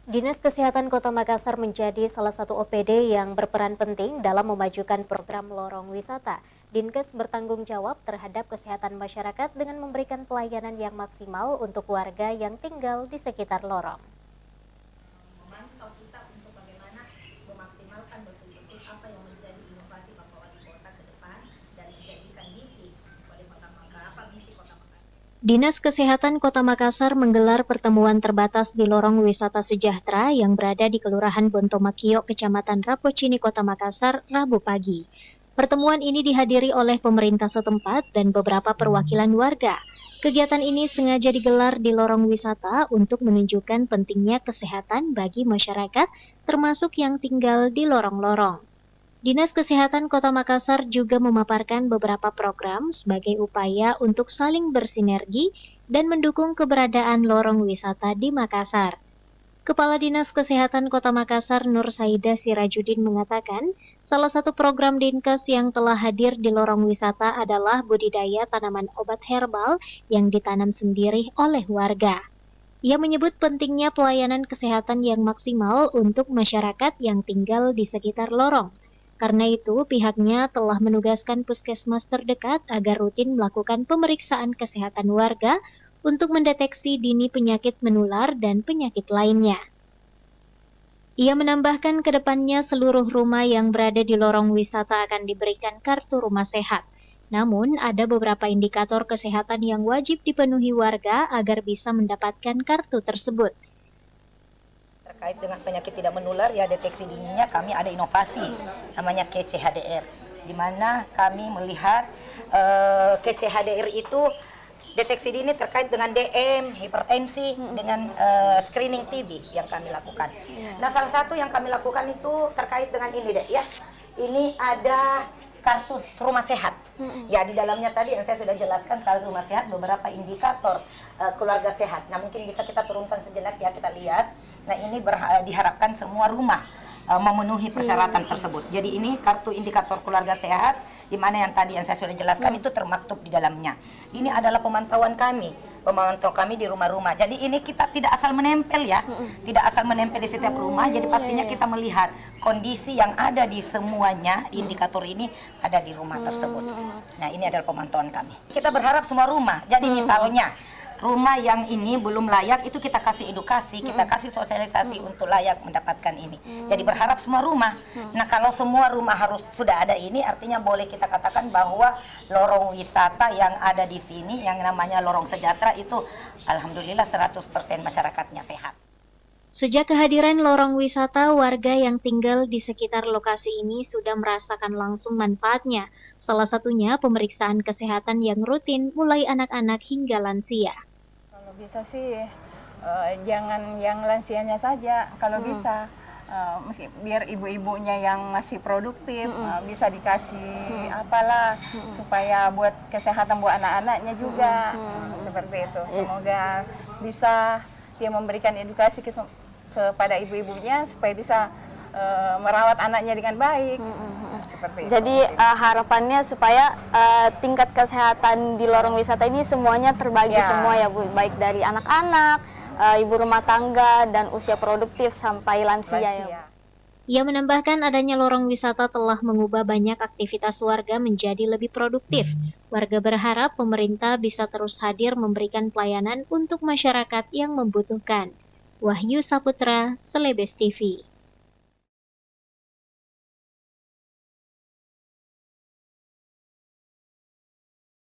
Dinas Kesehatan Kota Makassar menjadi salah satu OPD yang berperan penting dalam memajukan program lorong wisata. Dinkes bertanggung jawab terhadap kesehatan masyarakat dengan memberikan pelayanan yang maksimal untuk warga yang tinggal di sekitar lorong. Memantau kita untuk bagaimana memaksimalkan betul-betul apa yang menjadi inovasi Bapak Wali Kota ke depan dan menjadikan misi Wali Kota Makassar, misi Kota Makassar. Dinas Kesehatan Kota Makassar menggelar pertemuan terbatas di Lorong Wisata Sejahtera yang berada di Kelurahan Bontomakio, Kecamatan Rapocini, Kota Makassar, Rabu pagi. Pertemuan ini dihadiri oleh pemerintah setempat dan beberapa perwakilan warga. Kegiatan ini sengaja digelar di lorong wisata untuk menunjukkan pentingnya kesehatan bagi masyarakat, termasuk yang tinggal di lorong-lorong. Dinas Kesehatan Kota Makassar juga memaparkan beberapa program sebagai upaya untuk saling bersinergi dan mendukung keberadaan lorong wisata di Makassar. Kepala Dinas Kesehatan Kota Makassar Nur Saida Sirajudin mengatakan, salah satu program Dinkes yang telah hadir di lorong wisata adalah budidaya tanaman obat herbal yang ditanam sendiri oleh warga. Ia menyebut pentingnya pelayanan kesehatan yang maksimal untuk masyarakat yang tinggal di sekitar lorong. Karena itu, pihaknya telah menugaskan puskesmas terdekat agar rutin melakukan pemeriksaan kesehatan warga untuk mendeteksi dini penyakit menular dan penyakit lainnya. Ia menambahkan ke depannya seluruh rumah yang berada di lorong wisata akan diberikan kartu rumah sehat. Namun, ada beberapa indikator kesehatan yang wajib dipenuhi warga agar bisa mendapatkan kartu tersebut. Terkait dengan penyakit tidak menular, ya deteksi dininya kami ada inovasi namanya KCHDR, di mana kami melihat KCHDR itu deteksi dini terkait dengan DM, hipertensi, dengan screening TB yang kami lakukan. Nah, salah satu yang kami lakukan itu terkait dengan ini deh ya. Ini ada kartu rumah sehat. Ya, di dalamnya tadi yang saya sudah jelaskan kartu rumah sehat beberapa indikator keluarga sehat. Nah, mungkin bisa kita turunkan sejenak ya, kita lihat. Nah, ini diharapkan semua rumah memenuhi persyaratan tersebut. Jadi ini kartu indikator keluarga sehat, di mana yang tadi yang saya sudah jelaskan itu termaktub di dalamnya. Ini adalah pemantauan kami di rumah-rumah. Jadi ini kita tidak asal menempel ya, tidak asal menempel di setiap rumah. Jadi pastinya kita melihat kondisi yang ada di semuanya, indikator ini ada di rumah tersebut. Nah, ini adalah pemantauan kami. Kita berharap semua rumah. Jadi misalnya rumah yang ini belum layak, itu kita kasih edukasi, kita kasih sosialisasi untuk layak mendapatkan ini. Jadi berharap semua rumah. Nah, kalau semua rumah harus sudah ada ini, artinya boleh kita katakan bahwa lorong wisata yang ada di sini, yang namanya lorong sejahtera itu, alhamdulillah 100% masyarakatnya sehat. Sejak kehadiran lorong wisata, warga yang tinggal di sekitar lokasi ini sudah merasakan langsung manfaatnya. Salah satunya pemeriksaan kesehatan yang rutin mulai anak-anak hingga lansia. Kalau bisa sih jangan yang lansianya saja, kalau bisa meski biar ibu-ibunya yang masih produktif bisa dikasih apalah supaya buat kesehatan buat anak-anaknya juga seperti itu. Semoga bisa dia memberikan edukasi kepada ibu-ibunya supaya bisa merawat anaknya dengan baik. Seperti Jadi harapannya supaya tingkat kesehatan di lorong wisata ini semuanya terbagi semua ya Bu, baik dari anak-anak, ibu rumah tangga dan usia produktif sampai lansia. Ya. Ia menambahkan adanya lorong wisata telah mengubah banyak aktivitas warga menjadi lebih produktif. Warga berharap pemerintah bisa terus hadir memberikan pelayanan untuk masyarakat yang membutuhkan. Wahyu Saputra, Celebes TV.